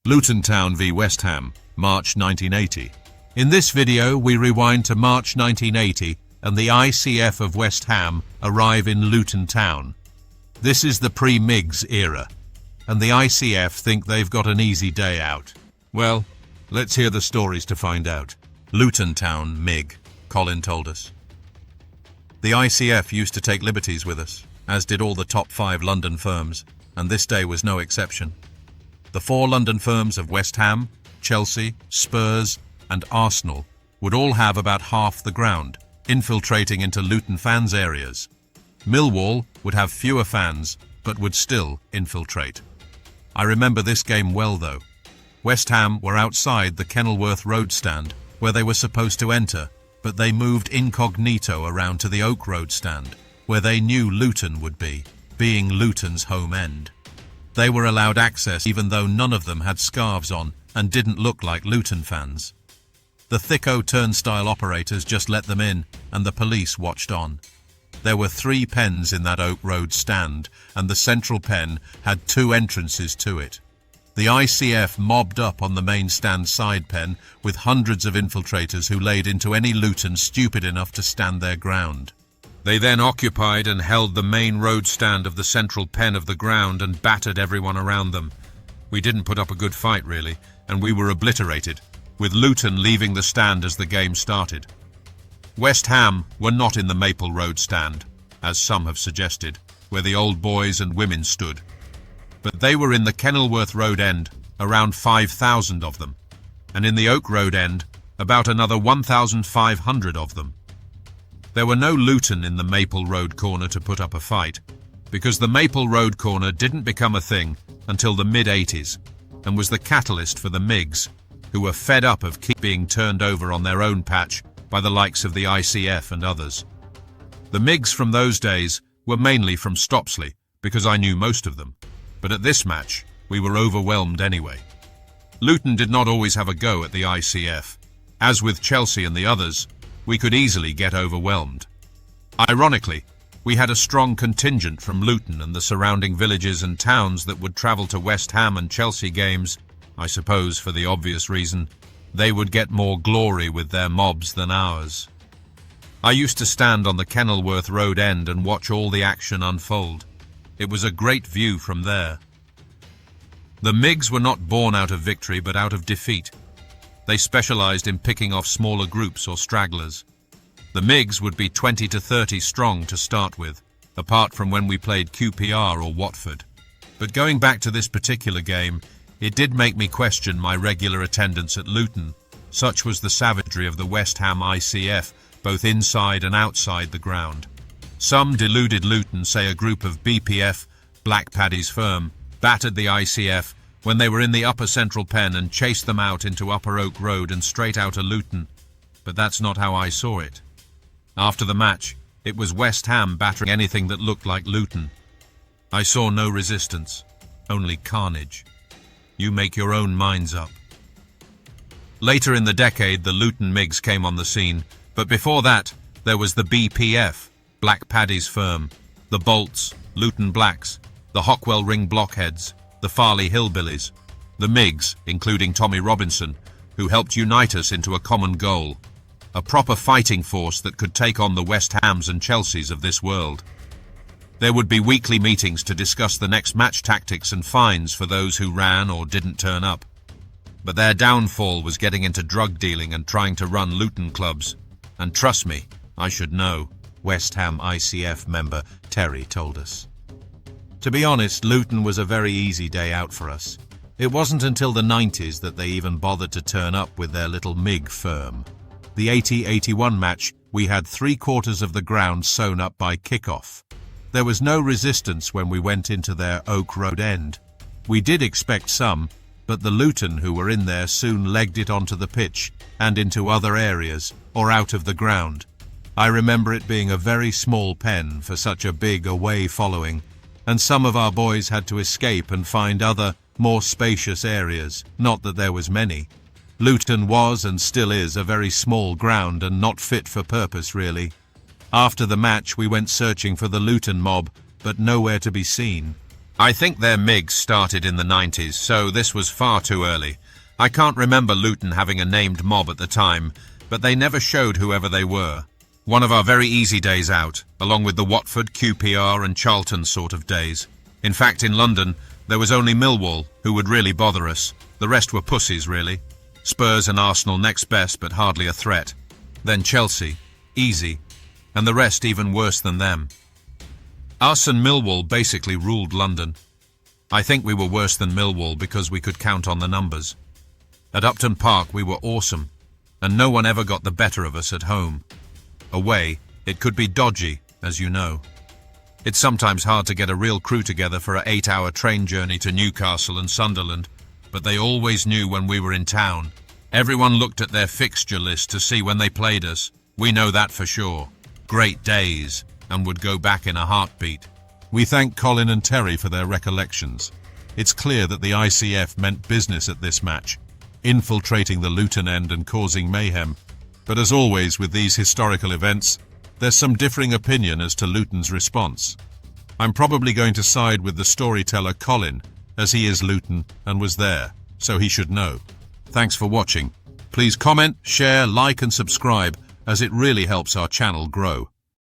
Luton Town v West Ham, March 1980. In this video, we rewind to March 1980 and the ICF of West Ham arrive in Luton Town. This is the pre-MIGs era, and the ICF think they've got an easy day out. Well, let's hear the stories to find out. Luton Town MIG, Colin told us. The ICF used to take liberties with us, as did all the top 5 London firms, and this day was no exception. The 4 London firms of West Ham, Chelsea, Spurs, and Arsenal would all have about half the ground, infiltrating into Luton fans' areas. Millwall would have fewer fans, but would still infiltrate. I remember this game well though. West Ham were outside the Kenilworth Road stand, where they were supposed to enter, but they moved incognito around to the Oak Road stand, where they knew Luton would be, being Luton's home end. They were allowed access even though none of them had scarves on and didn't look like Luton fans. The thicko turnstile operators just let them in, and the police watched on. There were 3 pens in that Oak Road stand, and the central pen had 2 entrances to it. The ICF mobbed up on the main stand side pen with hundreds of infiltrators who laid into any Luton stupid enough to stand their ground. They then occupied and held the main road stand of the central pen of the ground and battered everyone around them. We didn't put up a good fight really, and we were obliterated, with Luton leaving the stand as the game started. West Ham were not in the Maple Road stand, as some have suggested, where the old boys and women stood. But they were in the Kenilworth Road end, around 5,000 of them, and in the Oak Road end, about another 1,500 of them. There were no Luton in the Maple Road corner to put up a fight, because the Maple Road corner didn't become a thing until the mid-80s, and was the catalyst for the MIGs, who were fed up of keep being turned over on their own patch by the likes of the ICF and others. The MIGs from those days were mainly from Stopsley, because I knew most of them, but at this match, we were overwhelmed anyway. Luton did not always have a go at the ICF. As with Chelsea and the others, we could easily get overwhelmed. Ironically, we had a strong contingent from Luton and the surrounding villages and towns that would travel to West Ham and Chelsea games, I suppose for the obvious reason, they would get more glory with their mobs than ours. I used to stand on the Kenilworth Road end and watch all the action unfold. It was a great view from there. The MIGs were not born out of victory but out of defeat. They specialized in picking off smaller groups or stragglers. The MIGs would be 20 to 30 strong to start with, apart from when we played QPR or Watford. But going back to this particular game, it did make me question my regular attendance at Luton. Such was the savagery of the West Ham ICF, both inside and outside the ground. Some deluded Luton say a group of BPF, Black Paddy's firm, battered the ICF when they were in the upper central pen and chased them out into Upper Oak Road and straight out of Luton. But that's not how I saw it. After the match, it was West Ham battering anything that looked like Luton. I saw no resistance, only carnage. You make your own minds up. Later in the decade, the Luton MIGs came on the scene, but before that, there was the BPF, Black Paddy's firm, the Bolts, Luton Blacks, the Hockwell Ring Blockheads, the Farley Hillbillies, the MIGs, including Tommy Robinson, who helped unite us into a common goal, a proper fighting force that could take on the West Hams and Chelseas of this world. There would be weekly meetings to discuss the next match tactics and fines for those who ran or didn't turn up. But their downfall was getting into drug dealing and trying to run Luton clubs. And trust me, I should know, West Ham ICF member Terry told us. To be honest, Luton was a very easy day out for us. It wasn't until the 90s that they even bothered to turn up with their little MIG firm. The 80-81 match, we had 3/4 of the ground sewn up by kickoff. There was no resistance when we went into their Oak Road end. We did expect some, but the Luton who were in there soon legged it onto the pitch and into other areas, or out of the ground. I remember it being a very small pen for such a big away following, and some of our boys had to escape and find other, more spacious areas, not that there was many. Luton was and still is a very small ground and not fit for purpose really. After the match we went searching for the Luton mob, but nowhere to be seen. I think their MIGs started in the 90s, so this was far too early. I can't remember Luton having a named mob at the time, but they never showed whoever they were. One of our very easy days out, along with the Watford, QPR and Charlton sort of days. In fact, in London, there was only Millwall who would really bother us. The rest were pussies, really. Spurs and Arsenal next best, but hardly a threat. Then Chelsea, easy, and the rest even worse than them. Us and Millwall basically ruled London. I think we were worse than Millwall because we could count on the numbers. At Upton Park we were awesome, and no one ever got the better of us at home. Away, it could be dodgy, as you know. It's sometimes hard to get a real crew together for an 8-hour train journey to Newcastle and Sunderland, but they always knew when we were in town. Everyone looked at their fixture list to see when they played us. We know that for sure. Great days, and would go back in a heartbeat. We thank Colin and Terry for their recollections. It's clear that the ICF meant business at this match, infiltrating the Luton end and causing mayhem. But as always with these historical events, there's some differing opinion as to Luton's response. I'm probably going to side with the storyteller Colin, as he is Luton and was there, so he should know. Thanks for watching. Please comment, share, like and subscribe, as it really helps our channel grow.